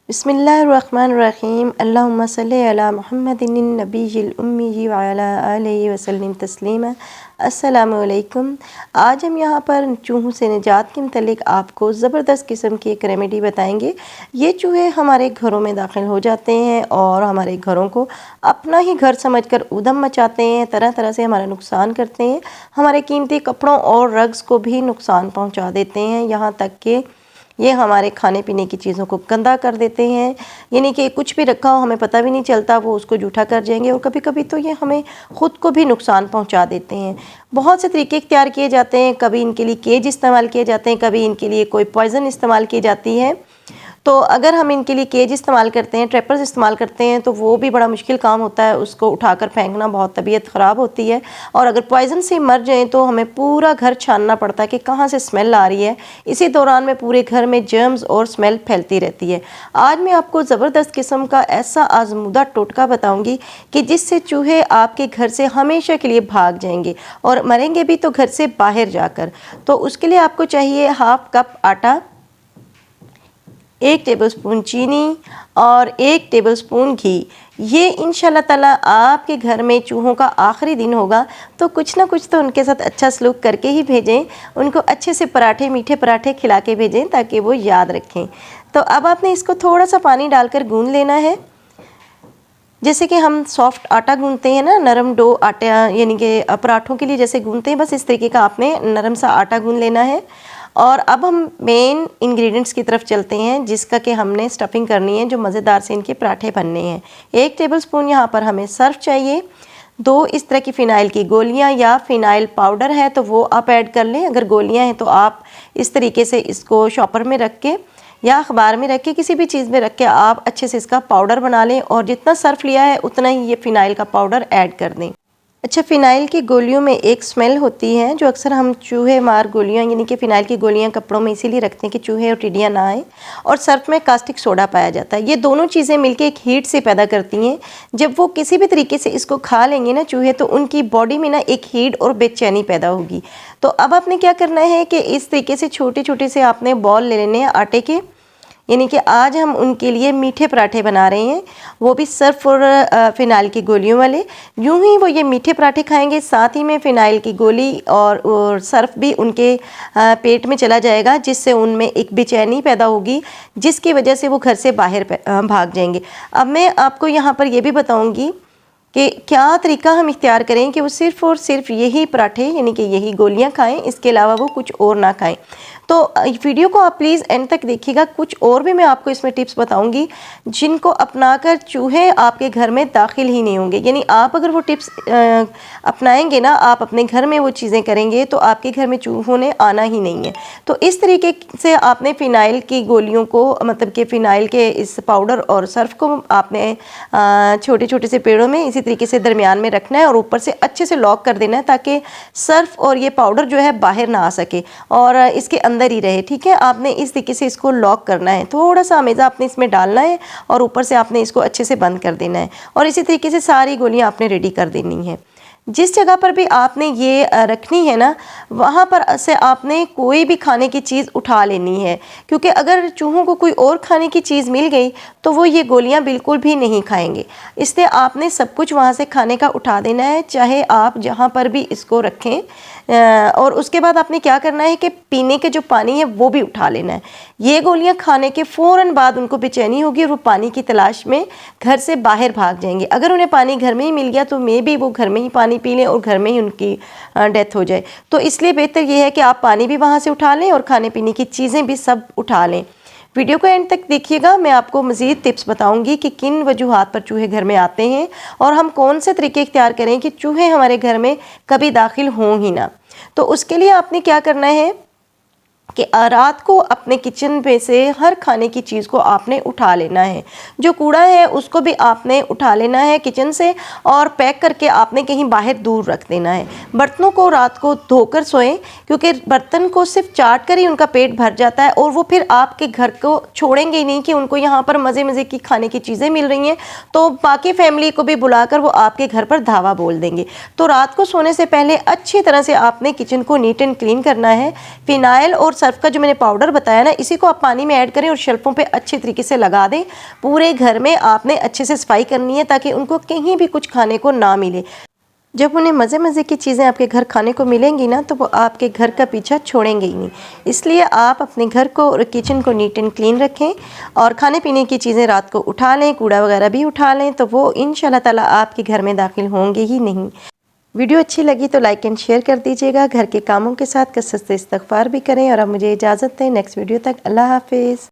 बिस्मिल्लाहिर्रहमानिर्रहीम अल्लाहुम्मा सल्ली अला मुहम्मदिन नबिय्यिल उम्मी व अला आलिहि वसल्लम तस्लीमा। अस्सलामु अलैकुम। आज हम यहाँ पर चूहों से निजात के मुतल्लिक़ आपको ज़बरदस्त किस्म की एक रेमेडी बताएंगे। ये चूहे हमारे घरों में दाखिल हो जाते हैं और हमारे घरों को अपना ही घर समझकर ऊधम मचाते हैं, तरह तरह से हमारा नुकसान करते हैं, हमारे कीमती कपड़ों और रग्स को भी नुकसान पहुँचा देते हैं। यहाँ तक कि ये हमारे खाने पीने की चीज़ों को गंदा कर देते हैं, यानी कि कुछ भी रखा हो हमें पता भी नहीं चलता, वो उसको जूठा कर जाएंगे और कभी कभी तो ये हमें ख़ुद को भी नुकसान पहुंचा देते हैं। बहुत से तरीके इख्तियार किए जाते हैं, कभी इनके लिए केज इस्तेमाल किए जाते हैं, कभी इनके लिए कोई पॉइज़न इस्तेमाल की जाती है। तो अगर हम इनके लिए केज इस्तेमाल करते हैं, ट्रैपर्स इस्तेमाल करते हैं, तो वो भी बड़ा मुश्किल काम होता है, उसको उठाकर फेंकना, बहुत तबीयत ख़राब होती है। और अगर पॉइज़न से मर जाएं तो हमें पूरा घर छानना पड़ता है कि कहाँ से स्मेल आ रही है। इसी दौरान में पूरे घर में जर्म्स और स्मेल फैलती रहती है। आज मैं आपको ज़बरदस्त किस्म का ऐसा आजमूदा टोटका बताऊँगी कि जिससे चूहे आपके घर से हमेशा के लिए भाग जाएंगे और मरेंगे भी तो घर से बाहर जाकर। तो उसके लिए आपको चाहिए 1/2 कप आटा, 1 टेबलस्पून चीनी और 1 टेबलस्पून घी। ये इंशाल्लाह ताला आपके घर में चूहों का आखिरी दिन होगा तो कुछ ना कुछ तो उनके साथ अच्छा सलूक करके ही भेजें, उनको अच्छे से पराठे, मीठे पराठे खिला के भेजें ताकि वो याद रखें। तो अब आपने इसको थोड़ा सा पानी डालकर गूंद लेना है, जैसे कि हम सॉफ्ट आटा गूंदते हैं ना, नरम डो आटा, यानी कि पराठों के लिए जैसे गूंदते हैं, बस इस तरीके का आपने नरम सा आटा गूंद लेना है। और अब हम मेन इंग्रेडिएंट्स की तरफ चलते हैं, जिसका कि हमने स्टफिंग करनी है, जो मज़ेदार से इनके पराठे बनने हैं। 1 टेबलस्पून यहाँ पर हमें सर्फ चाहिए, 2 इस तरह की फ़िनाइल की गोलियाँ या फ़िनाइल पाउडर है तो वो आप ऐड कर लें। अगर गोलियाँ हैं तो आप इस तरीके से इसको शॉपर में रख के या अखबार में रख के, किसी भी चीज़ में रख के आप अच्छे से इसका पाउडर बना लें और जितना सर्फ लिया है उतना ही ये फ़िनाइल का पाउडर ऐड कर दें। अच्छा, फ़िनाइल की गोलियों में एक स्मेल होती है जो अक्सर हम चूहे मार गोलियां, यानी कि फ़िनाइल की गोलियां कपड़ों में इसीलिए रखते हैं कि चूहे और टिड्डियां ना आए। और सर्फ में कास्टिक सोडा पाया जाता है। ये दोनों चीज़ें मिलके एक हीट से पैदा करती हैं। जब वो किसी भी तरीके से इसको खा लेंगे ना चूहे, तो उनकी बॉडी में ना एक हीट और बेचैनी पैदा होगी। तो अब आपने क्या करना है कि इस तरीके से छोटे छोटे से आपने बॉल ले लेने हैं आटे के, यानी कि आज हम उनके लिए मीठे पराठे बना रहे हैं, वो भी सर्फ और फ़िनाइल की गोलियों वाले। यूं ही वो ये मीठे पराठे खाएंगे, साथ ही में फ़िनाइल की गोली और सर्फ भी उनके पेट में चला जाएगा, जिससे उनमें एक बेचैनी पैदा होगी, जिसकी वजह से वो घर से बाहर भाग जाएंगे। अब मैं आपको यहाँ पर ये भी बताऊँगी कि क्या तरीका हम इख्तियार करें कि वो सिर्फ़ और सिर्फ यही पराठे, यानी कि यही गोलियां खाएं, इसके अलावा वो कुछ और ना खाएं। तो वीडियो को आप प्लीज़ एंड तक देखिएगा। कुछ और भी मैं आपको इसमें टिप्स बताऊंगी जिनको अपनाकर चूहे आपके घर में दाखिल ही नहीं होंगे। यानी आप अगर वो टिप्स अपनाएंगे ना, आप अपने घर में वो चीज़ें करेंगे तो आपके घर में चूहों ने आना ही नहीं है। तो इस तरीके से आपने फ़िनाइल की गोलियों को, मतलब कि फ़िनाइल के इस पाउडर और सर्फ को आपने छोटे छोटे से पेड़ों में इसी तरीके से दरमियान में रखना है और ऊपर से अच्छे से लॉक कर देना है, ताकि सर्फ और ये पाउडर जो है बाहर ना आ सके और इसके अंदर ही रहे। ठीक है, आपने इस तरीके से इसको लॉक करना है। थोड़ा सा अमेज़ा आपने इसमें डालना है और ऊपर से आपने इसको अच्छे से बंद कर देना है और इसी तरीके से सारी गोलियां आपने रेडी कर देनी है। जिस जगह पर भी आपने ये रखनी है ना, वहाँ पर से आपने कोई भी खाने की चीज़ उठा लेनी है, क्योंकि अगर चूहों को कोई और खाने की चीज़ मिल गई तो वो ये गोलियाँ बिल्कुल भी नहीं खाएंगे। इसलिए आपने सब कुछ वहाँ से खाने का उठा देना है, चाहे आप जहाँ पर भी इसको रखें। और उसके बाद आपने क्या करना है कि पीने के जो पानी है वो भी उठा लेना है। ये गोलियां खाने के फ़ौरन बाद उनको बेचैनी होगी और वो पानी की तलाश में घर से बाहर भाग जाएंगे। अगर उन्हें पानी घर में ही मिल गया तो मे भी वो घर में ही पानी पी लें और घर में ही उनकी डेथ हो जाए। तो इसलिए बेहतर ये है कि आप पानी भी वहाँ से उठा लें और खाने पीने की चीज़ें भी सब उठा लें। वीडियो को एंड तक देखिएगा, मैं आपको मज़ीद टिप्स बताऊंगी कि किन वजूहात पर चूहे घर में आते हैं और हम कौन से तरीके इख्तियार करें कि चूहे हमारे घर में कभी दाखिल हों ही ना। तो उसके लिए आपने क्या करना है कि रात को अपने किचन में से हर खाने की चीज़ को आपने उठा लेना है। जो कूड़ा है उसको भी आपने उठा लेना है किचन से और पैक करके आपने कहीं बाहर दूर रख देना है। बर्तनों को रात को धोकर सोएं, क्योंकि बर्तन को सिर्फ चाट कर ही उनका पेट भर जाता है और वो फिर आपके घर को छोड़ेंगे ही नहीं कि उनको यहाँ पर मज़े मज़े की खाने की चीज़ें मिल रही हैं, तो बाकी फैमिली को भी बुलाकर वो आपके घर पर धावा बोल देंगे। तो रात को सोने से पहले अच्छी तरह से आपने किचन को नीट एंड क्लीन करना है। फ़िनाइल और सर्फ का जो मैंने पाउडर बताया ना, इसी को आप पानी में ऐड करें और शेल्फों पे अच्छे तरीके से लगा दें। पूरे घर में आपने अच्छे से सफाई करनी है ताकि उनको कहीं भी कुछ खाने को ना मिले। जब उन्हें मज़े मज़े की चीज़ें आपके घर खाने को मिलेंगी ना, तो वो आपके घर का पीछा छोड़ेंगे ही नहीं। इसलिए आप अपने घर को और किचन को नीट एंड क्लीन रखें और खाने पीने की चीज़ें रात को उठा लें, कूड़ा वगैरह भी उठा लें, तो वो इंशाल्लाह ताला आपके घर में दाखिल होंगे ही नहीं। वीडियो अच्छी लगी तो लाइक एंड शेयर कर दीजिएगा। घर के कामों के साथ कसरत से इस्तग़फ़ार भी करें और अब मुझे इजाज़त दें। नेक्स्ट वीडियो तक अल्लाह हाफ़िज़।